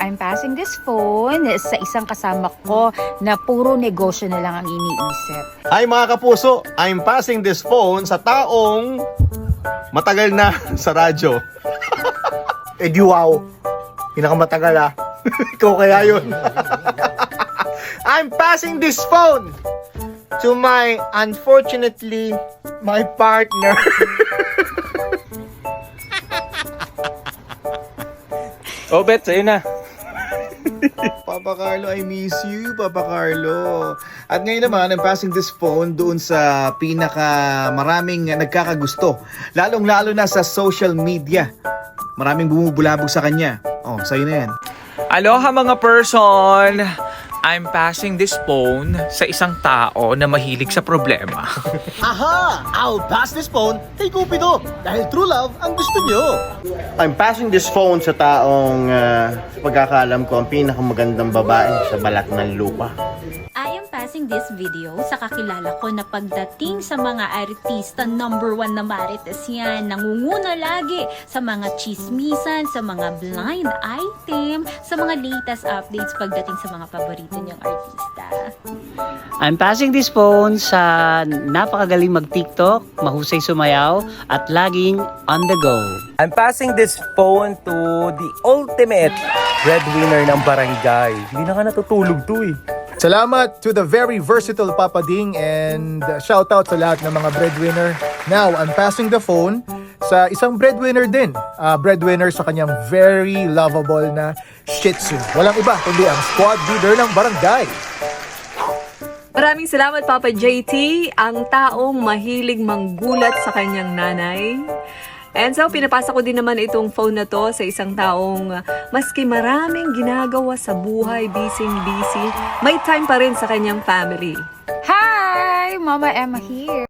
I'm passing this phone sa isang kasama ko na puro negosyo na lang ang iniisip. Hi mga kapuso, I'm passing this phone sa taong matagal na sa radyo. di wow. Pinakamatagal Ikaw kaya yun. I'm passing this phone to my, unfortunately, my partner. Oh, Bet, sa'yo na. Papa Carlo, I miss you, Papa Carlo. At ngayon naman, I'm passing this phone doon sa maraming nagkakagusto. Lalong-lalo na sa social media. Maraming bumubulabog sa kanya. Oh, sa'yo na yan. Aloha mga person! I'm passing this phone sa isang tao na mahilig sa problema. Aha! I'll pass this phone kay Cupido dahil true love ang gusto nyo. I'm passing this phone sa taong sa pagkakaalam ko ang pinakamagandang babae sa balat ng lupa. I am passing this video sa kakilala ko na pagdating sa mga artista, number 1 na marites yan. Nangunguna lagi sa mga chismisan, sa mga blind item, sa mga latest updates pagdating sa mga paborito niyang artista. I'm passing this phone sa napakagaling mag-TikTok, mahusay sumayaw, at laging on the go. I'm passing this phone to the ultimate breadwinner ng barangay. Hindi na ka natutulog to eh. Salamat to the very versatile Papa Ding and shout out sa lahat ng mga breadwinner. Now, I'm passing the phone sa isang breadwinner din. Breadwinner sa kanyang very lovable na Shih Tzu. Walang iba kundi ang squad leader ng barangay. Maraming salamat Papa JT, ang taong mahilig manggulat sa kanyang nanay. And so, pinapasa ko din naman itong phone na to sa isang taong maski maraming ginagawa sa buhay, busy, may time pa rin sa kanyang family. Hi! Mama Emma here.